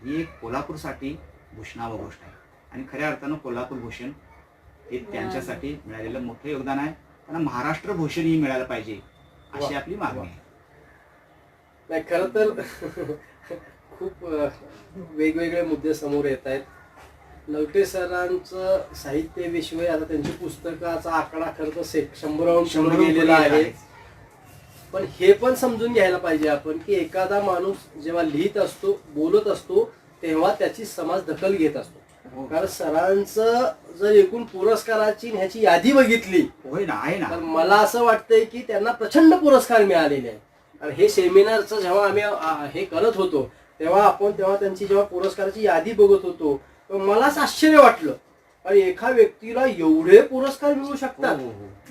ही एक कोल्हापूरसाठी भूषणावह गोष्ट आहे आणि खऱ्या अर्थानं कोल्हापूर भूषण हे त्यांच्यासाठी मिळालेलं मोठं योगदान आहे. त्यांना महाराष्ट्र भूषणही मिळालं पाहिजे अशी आपली मागणी आहे. नाही, खरं तर खूप वेगवेगळे मुद्दे समोर येत आहेत. लवटे सरांचं साहित्याविषयी आता त्यांची पुस्तकाचा आकडा खरं तर 100 गेलेला आहे. पण हे पण समजून घ्यायला पाहिजे आपण की एखादा माणूस जेव्हा लिहित असतो, बोलत असतो, तेव्हा त्याची समाज दखल घेत असतो. कारण सरांचं जर एकूण पुरस्काराची ह्याची यादी बघितली तर मला असं वाटतंय की त्यांना प्रचंड पुरस्कार मिळालेले आहेत. आणि हे सेमिनारचं जेव्हा आम्ही हे करत होतो तेव्हा त्यांची जेव्हा पुरस्काराची यादी बघत होतो तर मलाच आश्चर्य वाटलं, आणि एका व्यक्तीला एवढे पुरस्कार मिळू शकतात.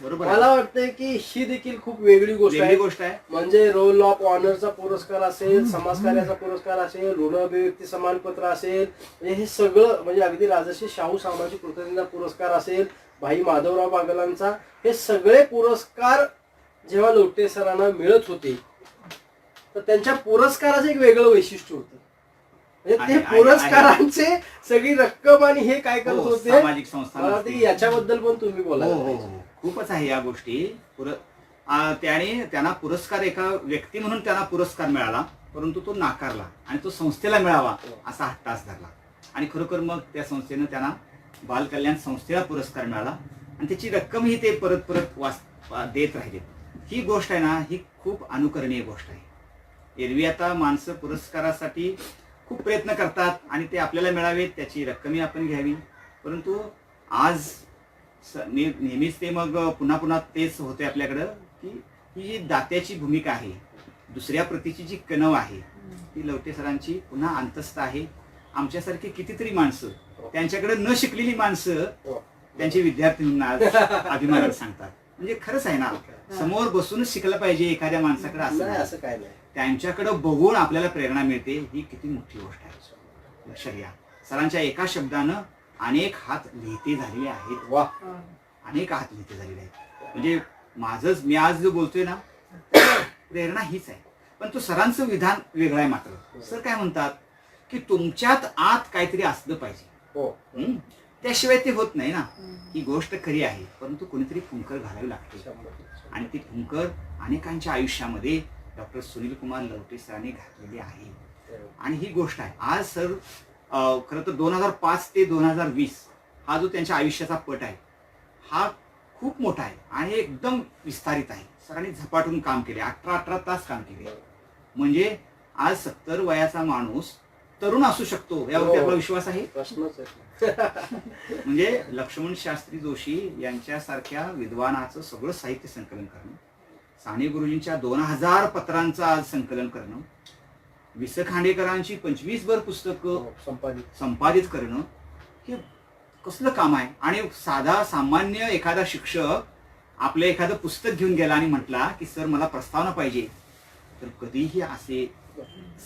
मला वाटतंय की ही देखील खूप वेगळी गोष्ट आहे. म्हणजे रोल ऑफ ऑनरचा पुरस्कार असेल, समाजकार्याचा पुरस्कार असेल, ऋण अभिव्यक्ती सन्मानपत्र असेल, म्हणजे हे सगळं, म्हणजे अगदी राजर्षी शाहू सामाजिक कृतज्ञता पुरस्कार असेल, भाई माधवराव बागलांचा, हे सगळे पुरस्कार जेव्हा लवटे सरांना मिळत होते तर त्यांच्या पुरस्काराचं एक वेगळं वैशिष्ट्य होतं. म्हणजे ते पुरस्कारांचे सगळी रक्कम आणि हे काय करत होते सामाजिक संस्था, याच्याबद्दल पण तुम्ही बोला. खूपच आहे या गोष्टी. त्यांना पुरस्कार, एका व्यक्ती म्हणून त्यांना पुरस्कार मिळाला, परंतु तो नाकारला आणि तो संस्थेला मिळावा असा हट्टास धरला. आणि खरोखर मग त्या संस्थेनं त्यांना बालकल्याण संस्थेला पुरस्कार मिळाला आणि त्याची रक्कमही ते परत देत राहिले. ही गोष्ट आहे ना, ही खूप अनुकरणीय गोष्ट आहे. एरवी आता माणसं पुरस्कारासाठी खूप प्रयत्न करतात आणि ते आपल्याला मिळावेत, त्याची रक्कमही आपण घ्यावी, परंतु आज नेहमीच ते मग पुन्हा पुन्हा तेच होते आपल्याकडं की ही जी दात्याची भूमिका आहे, दुसऱ्या प्रतीची जी कणव आहे, ती लवटे सरांची पुन्हा अंतस्थ आहे. आमच्यासारखी कितीतरी माणसं, त्यांच्याकडे न शिकलेली माणसं त्यांचे विद्यार्थ्यांना आज अभिमानाने सांगतात. म्हणजे खरंच आहे ना, समोर बसूनच शिकलं पाहिजे एखाद्या माणसाकडे, असं नाही नाही. असं काय नाही. त्यांच्याकडे बघून आपल्याला प्रेरणा मिळते, ही किती मोठी गोष्ट आहे. लक्षात घ्या, सरांच्या एका शब्दानं अनेक हात लिहिते झालेले आहेत. वा. अनेक हात लिहिते झालेले आहेत. म्हणजे माझंच, मी आज जो बोलतोय ना, प्रेरणा हीच आहे. पण तो सरांचं विधान वेगळं आहे. मात्र सर काय म्हणतात की तुमच्यात आत काहीतरी असलं पाहिजे. हो. त्याशिवाय ते होत नाही ना. ही गोष्ट खरी आहे, परंतु कोणीतरी फुंकर घालावी लागते. आणि ती फुंकर अनेकांच्या आयुष्यामध्ये डॉक्टर सुनील कुमार लवटे सरांनी घातलेली आहे. आणि ही गोष्ट आहे आज सर, खरं तर 2005 ते 2020 हा जो त्यांच्या आयुष्याचा पट आहे, हा खूप मोठा आहे आणि एकदम विस्तारित आहे. सरांनी झपाटून काम केले, 18 तास काम केले. म्हणजे आज 70 वयाचा माणूस तरुण असू शकतो यावरती आपला विश्वास आहे. प्रश्नच आहे. म्हणजे लक्ष्मण शास्त्री जोशी यांच्यासारख्या विद्वानाचं सगळं साहित्य संकलन करणं, साने गुरुजींच्या 2000 पत्रांचं आज संकलन करणं, वि स खांडेकरांची 25 भर पुस्तकं संपादित करणं, हे कसलं काम आहे. आणि साधा सामान्य एखादा शिक्षक आपलं एखादं पुस्तक घेऊन गेला आणि म्हटला की सर मला प्रस्तावना पाहिजे, तर कधीही असे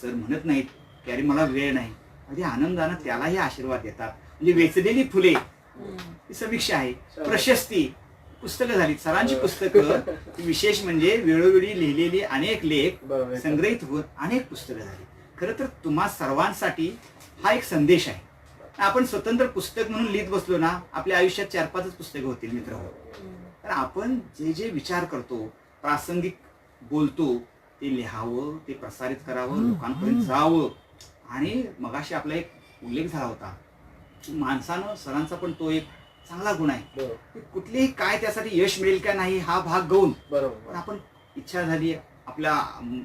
सर म्हणत नाहीत की अरे मला वेळ नाही. अगदी आनंदानं त्यालाही आशीर्वाद देतात. म्हणजे वेचलेली फुले ही समीक्षा आहे, प्रशस्ती, पुस्तकं झाली. सरांची पुस्तकं विशेष म्हणजे वेळोवेळी लिहिलेली अनेक लेख संग्रहित होत अनेक पुस्तकं झाली. खरं तर तुम्हा सर्वांसाठी हा एक संदेश आहे. आपण स्वतंत्र पुस्तक म्हणून लिहित बसलो ना, आपल्या आयुष्यात 4-5 पुस्तकं होतील मित्र. तर आपण जे जे विचार करतो, प्रासंगिक बोलतो, ते लिहावं, ते प्रसारित करावं, लोकांपर्यंत जावं. आणि मगाशी आपला एक उल्लेख झाला होता की माणसानं, सरांचा पण तो एक चांगला गुण आहे, कुठलेही काय त्यासाठी यश मिळेल का नाही हा भाग गौण. पण आपण इच्छा झाली, आपल्या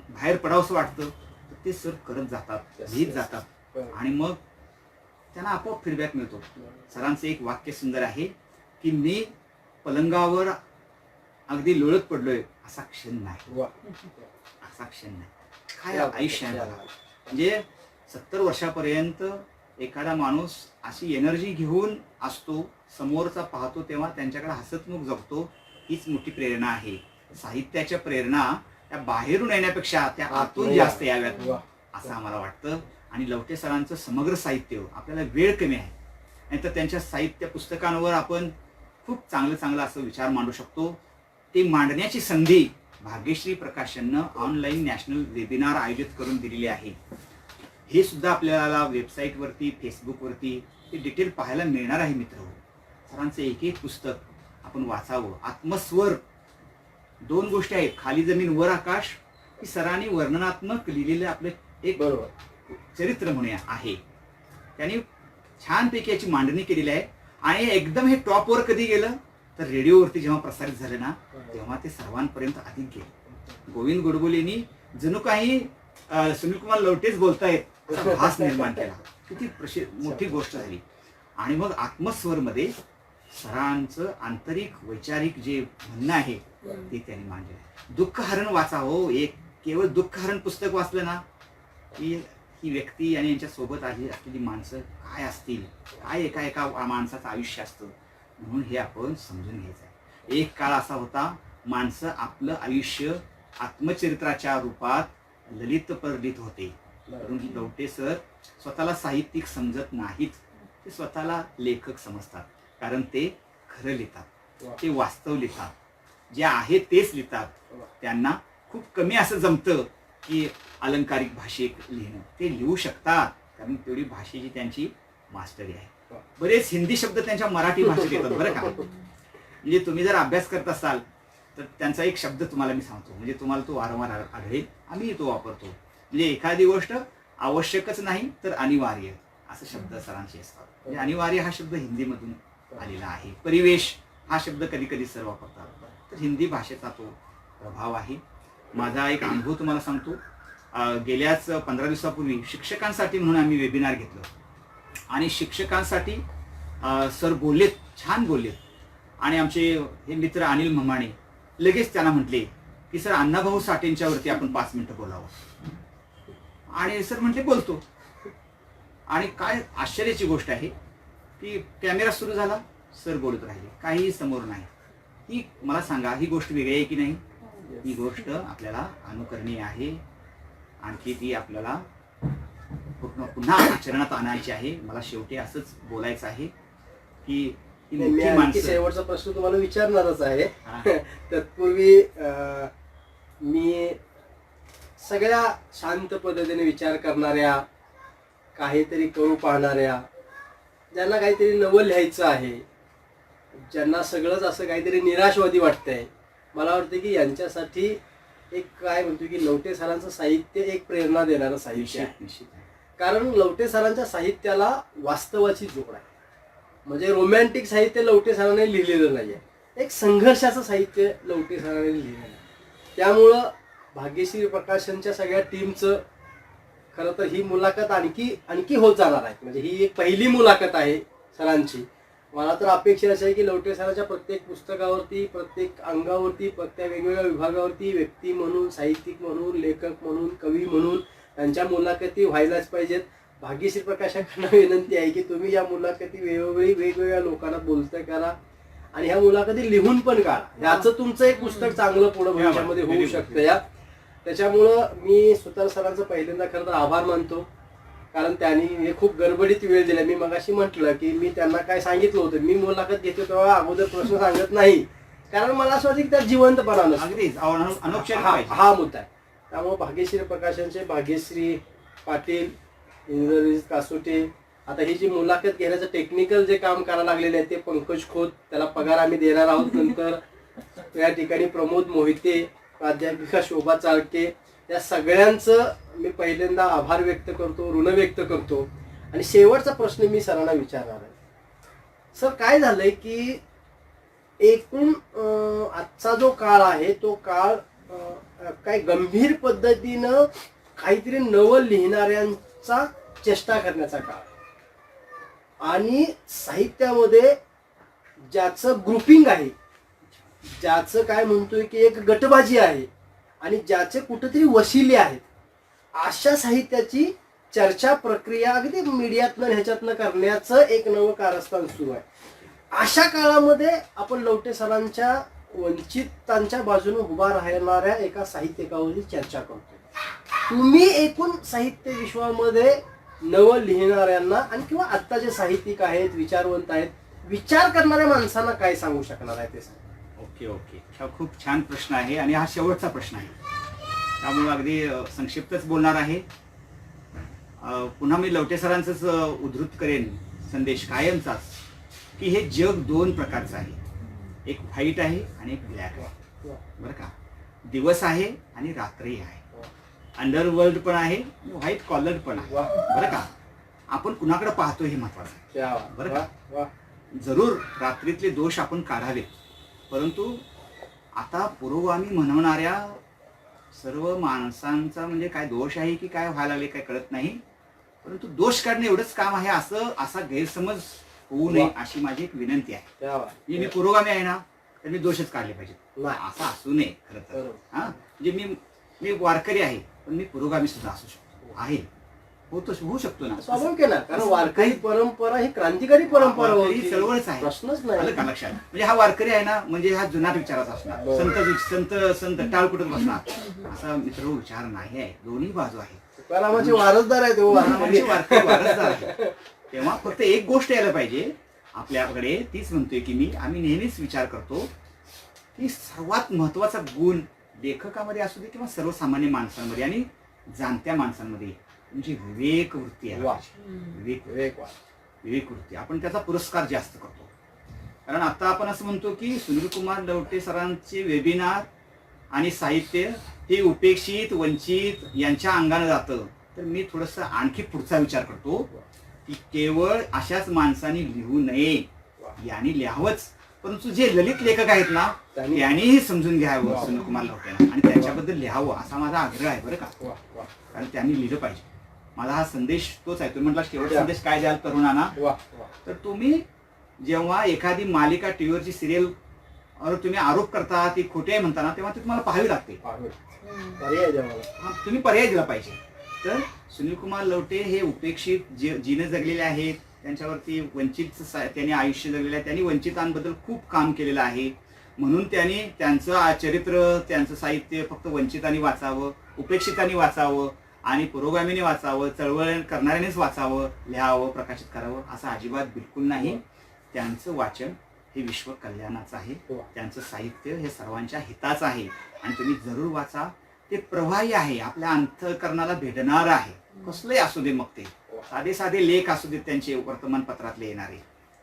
बाहेर पडावंसं वाटतं, तर ते सर करत जातात, लिहित जातात आणि मग त्यांना आपोआप फीडबॅक मिळतो. सरांचं एक वाक्य सुंदर आहे की मी पलंगावर अगदी लोळत पडलोय असा क्षण नाही, असा क्षण नाही. काय आयुष्य आहे बघा. म्हणजे 70 वर्षापर्यंत एखादा माणूस अशी एनर्जी घेऊन असतो, समोरचा पाहतो तेव्हा त्यांच्याकडे हसतमुख जगतो. हीच मोठी प्रेरणा आहे. साहित्याच्या प्रेरणा त्या बाहेरून येण्यापेक्षा त्या आतून जास्त याव्यात असं आम्हाला वाटतं. आणि लवटे सरांचं समग्र साहित्य, आपल्याला वेळ कमी आहे, नाहीतर त्यांच्या साहित्य पुस्तकांवर आपण खूप चांगलं चांगलं असं विचार मांडू शकतो. ते मांडण्याची संधी भाग्यश्री प्रकाशननं ऑनलाईन नॅशनल वेबिनार आयोजित करून दिलेली आहे. हे सुद्धा आपल्याला वेबसाईटवरती, फेसबुकवरती ते डिटेल पाहायला मिळणार आहे मित्र. सरांचं एक एक पुस्तक आपण वाचावं. आत्मस्वर, 2 गोष्टी आहेत, खाली जमीन वर आकाश, ही सरांनी वर्णनात्मक लिहिलेलं आपलं एक चरित्र म्हणूया आहे. त्यांनी छानपैकी याची मांडणी केलेली आहे. आणि एकदम हे टॉपवर कधी गेलं तर रेडिओवरती जेव्हा प्रसारित झालं ना, तेव्हा ते सर्वांपर्यंत अधिक गेलं. गोविंद गोडबोलेंनी जणू काही सुनील कुमार लवटेच बोलतायत असा भास निर्माण केला. किती मोठी गोष्ट झाली. आणि मग आत्मस्वरमध्ये सरांचं आंतरिक वैचारिक जे म्हणणं आहे ते त्यांनी मांडलं. दुःखहरण वाचावं. एक केवळ दुःखहरण पुस्तक वाचलं ना की ही व्यक्ती आणि यांच्या सोबत आली असलेली माणसं काय असतील, काय एका एका माणसाचं आयुष्य असतं, म्हणून हे आपण समजून घ्यायचं आहे. एक काळ असा होता, माणसं आपलं आयुष्य आत्मचरित्राच्या रूपात ललित परलित होते. परंतु लवटे सर स्वतःला साहित्यिक समजत नाहीत, ते स्वतःला लेखक समजतात. कारण ते खरं लिहितात, ते वास्तव लिहितात, जे आहे तेच लिहितात. त्यांना खूप कमी असं जमतं की अलंकारिक भाषेत लिहिणं. ते लिहू शकतात कारण तेवढी भाषेची त्यांची मास्टरी आहे. बरेच हिंदी शब्द त्यांच्या मराठी भाषेत येतात बरं का. म्हणजे तुम्ही जर अभ्यास करत असाल तर त्यांचा एक शब्द तुम्हाला मी सांगतो, म्हणजे तुम्हाला तो वारंवार आढळेल, आम्ही तो वापरतो. म्हणजे एखादी गोष्ट आवश्यकच नाही तर अनिवार्य, असे शब्द सरांचे असतात. म्हणजे अनिवार्य हा शब्द हिंदीमधून आलेला आहे. परिवेश हा शब्द कधी कधी सर वापरतात. तर हिंदी भाषेचा तो प्रभाव आहे. माझा एक अनुभव तुम्हाला सांगतो. गेल्याच 15 दिवसापूर्वी शिक्षकांसाठी म्हणून आम्ही वेबिनार घेतलं आणि शिक्षकांसाठी सर बोललेत, छान बोललेत. आणि आमचे हे मित्र अनिल म्हमाणे लगेच त्यांना म्हटले की सर अण्णाभाऊ साठेंच्या वरती आपण 5 मिनिटं बोलावं. आणि सर म्हटले बोलतो. आणि काय आश्चर्याची गोष्ट आहे की कॅमेरा सुरू झाला, सर बोलत राहिले, काहीही समोर नाही. ही मला सांगा, ही गोष्ट वेगळी आहे की नाही? ही गोष्ट आपल्याला अनुकरणीय आहे. आणखी ती आपल्याला पुन्हा आचरणात आणायची आहे. मला शेवटी असंच बोलायचं आहे की ही मी मोठी आणखी माणसं. शेवटचा प्रश्न तुम्हाला विचारणारच आहे. हा. तत्पूर्वी मी सगळ्या शांत पद्धतीने विचार करणाऱ्या, काहीतरी करू पाहणाऱ्या, ज्यांना काहीतरी नवं लिहायचं आहे, ज्यांना सगळंच असं काहीतरी निराशवादी वाटतंय, मला वाटतं की यांच्यासाठी एक काय म्हणतो की लवटे सरांचं साहित्य एक प्रेरणा देणारं साहित्य आहे. निश्चित आहे. कारण लवटे सरांच्या साहित्याला वास्तवाची जोड आहे. म्हणजे रोमॅन्टिक साहित्य लवटे सरांनी लिहिलेलं नाही आहे, एक संघर्षाचं साहित्य लवटे सरांनी लिहिलेलं आहे. त्यामुळं भाग्यश्री प्रकाशनच्या सगळ्या टीमचं खरं तर ही मुलाखत आणखी होत जाणार आहे. म्हणजे ही एक पहिली मुलाखत आहे सरांची. मला तर अपेक्षा अशी आहे की लवटे सरांच्या प्रत्येक पुस्तकावरती, प्रत्येक अंगावरती, प्रत्येक वेगवेगळ्या विभागावरती व्यक्ती म्हणून, साहित्यिक म्हणून, लेखक म्हणून, कवी म्हणून त्यांच्या मुलाखती व्हायलाच पाहिजेत. भाग्यश्री प्रकाशकांना विनंती आहे की तुम्ही या मुलाखती वेगवेगळ्या लोकांना बोलतं करा आणि ह्या मुलाखती लिहून पण काढा. याचं तुमचं एक पुस्तक चांगलं पुढे भविष्यामध्ये होऊ शकतं. या त्याच्यामुळं मी सुतार सरांचं पहिल्यांदा खरं तर आभार मानतो. कारण त्यांनी हे खूप गडबडीत वेळ दिला. मी मगाशी म्हटलं की मी त्यांना काय सांगितलं होतं, मी मुलाखत घेतो तेव्हा अगोदर प्रश्न सांगत नाही, कारण मला असं वाटतं की त्यात जिवंतपणा नसतो. अगदीच अनौपचारिक हा पाहिजे. हा मुद्दा आहे. त्यामुळे भाग्यश्री प्रकाशनचे भाग्यश्री पाटील, इंद्रजित कासोटे, आता ही जी मुलाखत घेण्याचं टेक्निकल जे काम करायला लागलेले आहे ते पंकज खोत, त्याला पगार आम्ही देणार आहोत नंतर. या ठिकाणी प्रमोद मोहिते, प्राध्यापिका शोभा चाळके, या सगळ्यांचं मी पहिल्यांदा आभार व्यक्त करतो, ऋण व्यक्त करतो. आणि शेवटचा प्रश्न मी सरांना विचारणार आहे. सर, काय झालंय की एकूण आजचा जो काळ आहे तो काळ काय गंभीर पद्धतीनं काहीतरी नवं लिहिणाऱ्यांचा चेष्टा करण्याचा काळ आहे. आणि साहित्यामध्ये ज्याचं ग्रुपिंग आहे, ज्याचं काय म्हणतोय की एक गटबाजी आहे आणि ज्याचे कुठेतरी वशिले आहेत, अशा साहित्याची चर्चा प्रक्रिया अगदी मीडियातनं ह्याच्यातनं करण्याचं एक नवं कारस्थान सुरू आहे. अशा काळामध्ये आपण लवटे सरांच्या वंचितांच्या बाजूने उभा राहणाऱ्या एका साहित्यिकावरची चर्चा करतो. तुम्ही एकूण साहित्य विश्वामध्ये नवं लिहिणाऱ्यांना आणि किंवा आत्ता जे साहित्यिक आहेत, विचारवंत आहेत, विचार करणाऱ्या माणसांना काय सांगू शकणार आहे ते सांगा. ओके. हा खूप छान प्रश्न आहे आणि हा शेवटचा प्रश्न आहे, त्यामुळे अगदी संक्षिप्तच बोलणार आहे. पुन्हा मी लवटे सरांचंच उद्धृत करेन संदेश कायमचाच, की हे जग दोन प्रकारचं आहे. एक व्हाईट आहे आणि एक ब्लॅक आहे, बरं का. दिवस आहे आणि रात्री आहे, अंडरवर्ल्ड पण आहे आणि व्हाईट कॉलर पण आहे, बरं का. आपण कुणाकडे पाहतो हे महत्वाचं आहे, बरं का. जरूर रात्रीतले दोष आपण काढावेत, परंतु आता पुरोगामी म्हणवणाऱ्या सर्व माणसांचा म्हणजे काय दोष आहे की काय व्हायला लागले काय कळत नाही, परंतु दोष काढणे एवढंच काम आहे, असा गैरसमज होऊ नये अशी माझी एक विनंती आहे. मी पुरोगामी आहे ना, तर मी दोषच काढले पाहिजेत, असं असू नये खरं तर. हा, म्हणजे मी वारकरी आहे पण मी पुरोगामी सुद्धा असू शकतो, आहे, होऊ शकतो ना, स्वाभाविक ना. कारण वारकरी परंपरा ही क्रांतिकारी परंपरा होती, चळवळच आहे, प्रश्नच नाही. आलं का लक्षात. म्हणजे हा वारकरी आहे ना, म्हणजे हा जुनाट विचाराचा असणार, संत टाळ कुठं बसणार असा मित्र विचार नाही आहे. दोन्ही बाजू आहे, तुकारामाचे वारसदार आहे तो वारकरी वारसदार आहे. तेव्हा फक्त एक गोष्ट यायला पाहिजे आपल्याकडे, तीच म्हणतोय की आम्ही नेहमीच विचार करतो की सर्वात महत्वाचा गुण लेखकामध्ये असू दे किंवा सर्वसामान्य माणसांमध्ये आणि जाणत्या माणसांमध्ये म्हणजे विवेक वृत्ती आहे. विवेक वृत्ती, आपण त्याचा पुरस्कार जास्त करतो. कारण आता आपण असं म्हणतो की सुनील कुमार लवटे सरांचे वेबिनार आणि साहित्य हे उपेक्षित, वंचित यांच्या अंगाने जातं. तर मी थोडंसं आणखी पुढचा विचार करतो की केवळ अशाच माणसांनी लिहू नये, यांनी लिहावंच, परंतु जे ललित लेखक आहेत ना त्यांनीही समजून घ्यावं सुनील कुमार लवटेला आणि त्यांच्याबद्दल लिहावं असा माझा आग्रह आहे, बरं का. कारण त्यांनी लिहिलं पाहिजे. माझा हा संदेश तोच आहे. तुम्ही म्हटला शेवटचा संदेश काय द्याल तरुणांना, तर तुम्ही जेव्हा एखादी मालिका टीव्हीवरची सिरियल तुम्ही आरोप करता ती खोटी आहे म्हणताना, तेव्हा ती तुम्हाला पाहावी लागते, तुम्ही पर्याय दिला पाहिजे. तर सुनील कुमार लवटे हे उपेक्षित जीने जगलेले आहेत, त्यांच्यावरती त्यांनी आयुष्य जगलेलं आहे, त्यांनी वंचितांबद्दल खूप काम केलेलं आहे. म्हणून त्यांनी त्यांचं चरित्र, त्यांचं साहित्य फक्त वंचितांनी वाचावं, उपेक्षितांनी वाचावं आणि पुरोगामीने वाचावं, चळवळ करणाऱ्यानेच वाचावं, लिहावं, प्रकाशित करावं असं अजिबात बिलकुल नाही. त्यांचं वाचन हे विश्व कल्याणाचं आहे. त्यांचं साहित्य हे सर्वांच्या हिताचं आहे आणि तुम्ही जरूर वाचा. ते प्रवाही आहे, आपल्या अंतःकरणाला भेटणार आहे. कसलंही असू दे, मग ते साधे साधे लेख असू देत त्यांचे वर्तमानपत्रातले येणारे,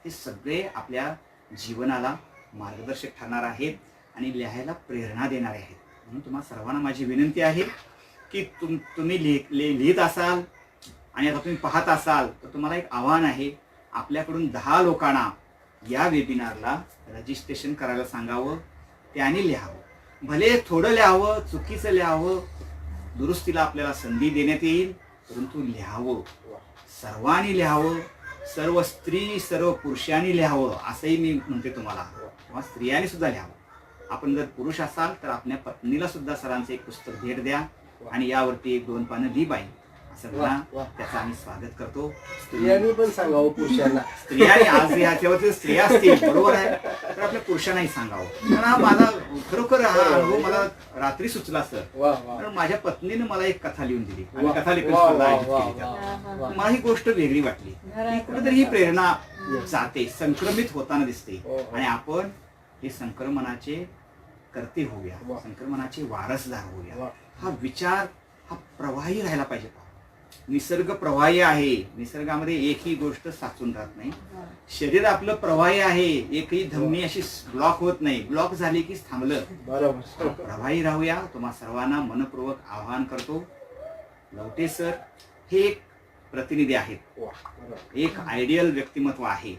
हे सगळे आपल्या जीवनाला मार्गदर्शक ठरणार आहेत आणि लिहायला प्रेरणा देणारे आहेत. म्हणून तुम्हाला सर्वांना माझी विनंती आहे की तुम्ही लिहित असाल आणि आता तुम्ही पाहत असाल तर तुम्हाला एक आव्हान आहे. आपल्याकडून 10 लोकांना या वेबिनारला रजिस्ट्रेशन करायला सांगावं, त्याने लिहावं. भले थोडं लिहावं, चुकीचं लिहावं, दुरुस्तीला आपल्याला संधी देण्यात येईल, परंतु लिहावं, सर्वांनी लिहावं. सर्व स्त्री सर्व पुरुषांनी लिहावं असंही मी म्हणते तुम्हाला, किंवा स्त्रियांनी सुद्धा लिहावं. आपण जर पुरुष असाल तर आपल्या पत्नीला सुद्धा सरांचं एक पुस्तक भेट द्या आणि यावरती 1-2 पानं लिही बाई असं म्हणा. त्याचं आम्ही स्वागत करतो. स्त्रियांनी पण सांगावं पुरुषांना. स्त्रियांनी आज याच्यावरती स्त्रिया असतील, बरोबर आहे, तर आपल्या पुरुषांनाही सांगावं. कारण हा माझा खरोखर हा अनुभव मला रात्री सुचला सर. कारण माझ्या पत्नीने मला एक कथा लिहून दिली, आम्ही कथा लेखन स्पर्धा आयोजित केली त्यात. मला ही गोष्ट वेगळी वाटली. कुठेतरी ही प्रेरणा जाते, संक्रमित होताना दिसते आणि आपण हे संक्रमणाचे करते होऊया, संक्रमणाचे वारसदार होऊया. हा विचार हा प्रवाही राहायला पाहिजे. निसर्ग प्रवाही आहे, निसर्गामध्ये एकही गोष्ट साचून राहत नाही. शरीर आपलं प्रवाही आहे, एकही धमनी अशी ब्लॉक होत नाही. ब्लॉक झाली की थांबलं. बरोबर, प्रवाही राहूया. तुम्हा सर्वांना मनपूर्वक आवाहन करतो. लवटे सर हे एक प्रतिनिधी आहेत, एक आयडियल व्यक्तिमत्व आहे.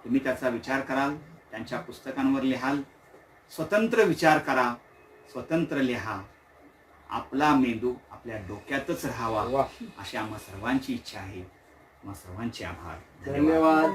तुम्ही त्याचा विचार कराल, त्यांच्या पुस्तकांवर लिहाल, स्वतंत्र विचार करा, स्वतंत्र लिहा. आपला मेंदू आपल्या डोक्यातच राहावा अशी आम्हा सर्वांची इच्छा आहे. आम्हा सर्वांचे आभार. धन्यवाद.